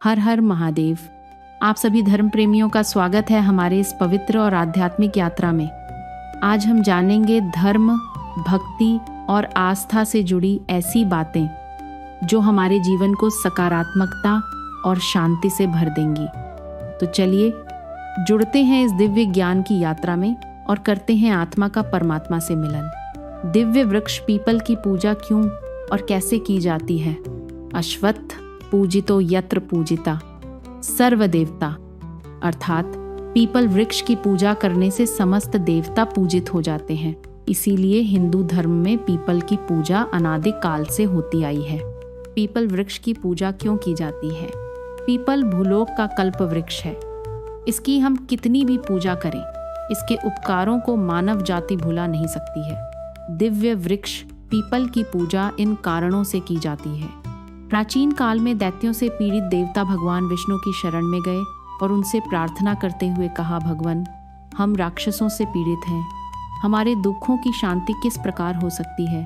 हर हर महादेव। आप सभी धर्म प्रेमियों का स्वागत है हमारे इस पवित्र और आध्यात्मिक यात्रा में। आज हम जानेंगे धर्म, भक्ति और आस्था से जुड़ी ऐसी बातें जो हमारे जीवन को सकारात्मकता और शांति से भर देंगी। तो चलिए जुड़ते हैं इस दिव्य ज्ञान की यात्रा में और करते हैं आत्मा का परमात्मा से मिलन। दिव्य वृक्ष पीपल की पूजा क्यों और कैसे की जाती है? अश्वत्थ पूजितो यत्र पूजिता सर्व देवता, अर्थात पीपल वृक्ष की पूजा करने से समस्त देवता पूजित हो जाते हैं। इसीलिए हिंदू धर्म में पीपल की पूजा अनादि काल से होती आई है। पीपल वृक्ष की पूजा क्यों की जाती है? पीपल भूलोक का कल्प वृक्ष है। इसकी हम कितनी भी पूजा करें, इसके उपकारों को मानव जाति भुला नहीं सकती है। दिव्य वृक्ष पीपल की पूजा इन कारणों से की जाती है। प्राचीन काल में दैत्यों से पीड़ित देवता भगवान विष्णु की शरण में गए और उनसे प्रार्थना करते हुए कहा, भगवान, हम राक्षसों से पीड़ित हैं, हमारे दुखों की शांति किस प्रकार हो सकती है?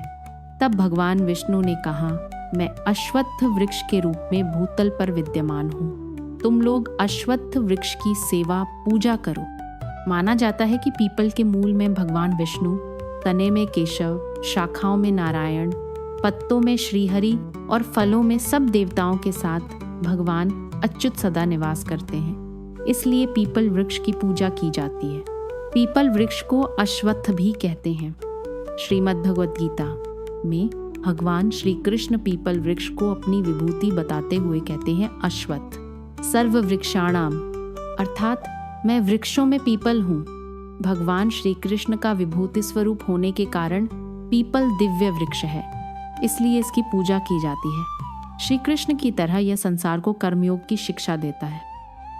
तब भगवान विष्णु ने कहा, मैं अश्वत्थ वृक्ष के रूप में भूतल पर विद्यमान हूँ। तुम लोग अश्वत्थ वृक्ष की सेवा पूजा करो। माना जाता है कि पीपल के मूल में भगवान विष्णु, तने में केशव, शाखाओं में नारायण, पत्तों में श्रीहरि और फलों में सब देवताओं के साथ भगवान अच्युत सदा निवास करते हैं। इसलिए पीपल वृक्ष की पूजा की जाती है। पीपल वृक्ष को अश्वत्थ भी कहते हैं। श्रीमद् भगवद गीता में भगवान श्री कृष्ण पीपल वृक्ष को अपनी विभूति बताते हुए कहते हैं, अश्वत्थ सर्व वृक्षाणाम, अर्थात मैं वृक्षों में पीपल हूँ। भगवान श्री कृष्ण का विभूति स्वरूप होने के कारण पीपल दिव्य वृक्ष है, इसलिए इसकी पूजा की जाती है। श्री कृष्ण की तरह यह संसार को कर्मयोग की शिक्षा देता है।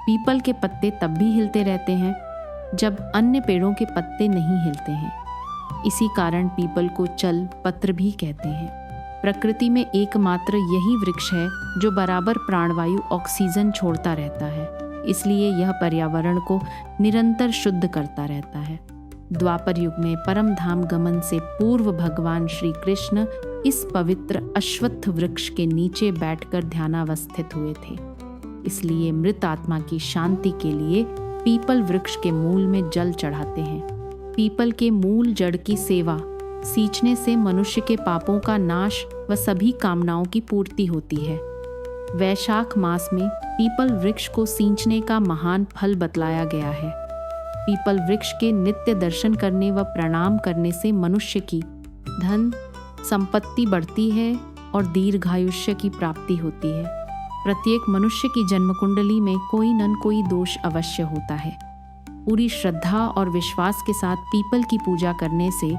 पीपल के पत्ते तब भी हिलते रहते हैं जब अन्य पेड़ों के पत्ते नहीं हिलते हैं। इसी कारण पीपल को चल पत्र भी कहते हैं। प्रकृति में एकमात्र यही वृक्ष है जो बराबर प्राणवायु ऑक्सीजन छोड़ता रहता है, इसलिए यह पर्यावरण को निरंतर शुद्ध करता रहता है। द्वापर युग में परम धाम गमन से पूर्व भगवान श्री कृष्ण इस पवित्र अश्वत्थ वृक्ष के नीचे बैठकर ध्यानावस्थित हुए थे। इसलिए मृत आत्मा की शांति के लिए पीपल वृक्ष के मूल में जल चढ़ाते हैं। पीपल के मूल जड़ की सेवा सींचने से मनुष्य के पापों का नाश व सभी कामनाओं की पूर्ति होती है। वैशाख मास में पीपल वृक्ष को सींचने का महान फल बतलाया गया है। पीपल वृक्ष के नित्य दर्शन करने व प्रणाम करने से मनुष्य की धन संपत्ति बढ़ती है और दीर्घायुष्य की प्राप्ति होती है। प्रत्येक मनुष्य की जन्म कुंडली में कोई न कोई दोष अवश्य होता है। पूरी श्रद्धा और विश्वास के साथ पीपल की पूजा करने से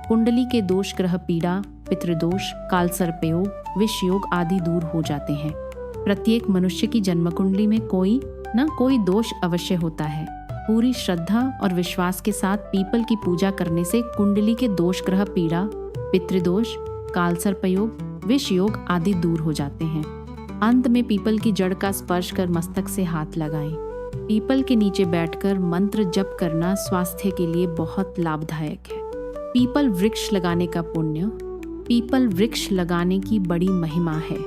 कुंडली के दोष, ग्रह पीड़ा, पितृदोष, कालसर्पयोग, विष योग आदि दूर हो जाते हैं। प्रत्येक मनुष्य की जन्म कुंडली में कोई न कोई दोष अवश्य होता है। पूरी श्रद्धा और विश्वास के साथ पीपल की पूजा करने से कुंडली के दोष, ग्रह पीड़ा, पितृदोष, कालसर्पयोग, विष योग आदि दूर हो जाते हैं। अंत में पीपल की जड़ का स्पर्श कर मस्तक से हाथ लगाएं। पीपल के नीचे बैठकर मंत्र जप करना स्वास्थ्य के लिए बहुत लाभदायक है। पीपल वृक्ष लगाने का पुण्य, पीपल वृक्ष लगाने की बड़ी महिमा है।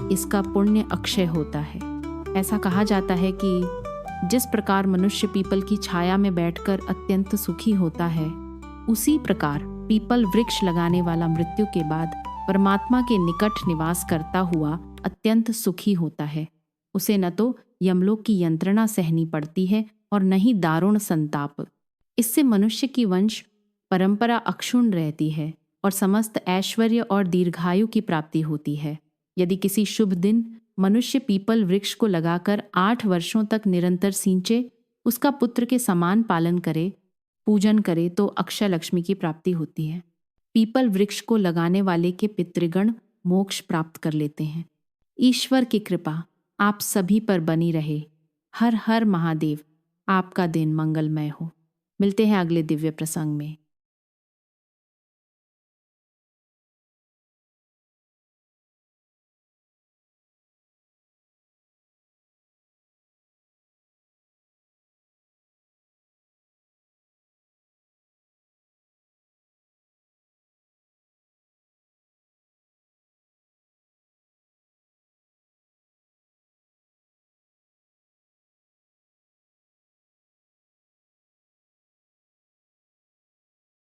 इसका पुण्य अक्षय होता है। ऐसा कहा जाता है कि जिस प्रकार मनुष्य पीपल की छाया में बैठकर अत्यंत सुखी होता है, उसी प्रकार पीपल वृक्ष लगाने वाला मृत्यु के बाद परमात्मा के निकट निवास करता हुआ अत्यंत सुखी होता है। उसे न तो यमलोक की यंत्रणा सहनी पड़ती है और न ही दारुण संताप। इससे मनुष्य की वंश परंपरा अक्षुण्ण रहती है और समस्त ऐश्वर्य और दीर्घायु की प्राप्ति होती है। यदि किसी शुभ दिन मनुष्य पीपल वृक्ष को लगाकर 8 वर्षों तक निरंतर सींचे, उसका पुत्र के समान पालन करे, पूजन करे, तो अक्षय लक्ष्मी की प्राप्ति होती है। पीपल वृक्ष को लगाने वाले के पितृगण मोक्ष प्राप्त कर लेते हैं। ईश्वर की कृपा आप सभी पर बनी रहे। हर हर महादेव। आपका दिन मंगलमय हो। मिलते हैं अगले दिव्य प्रसंग में।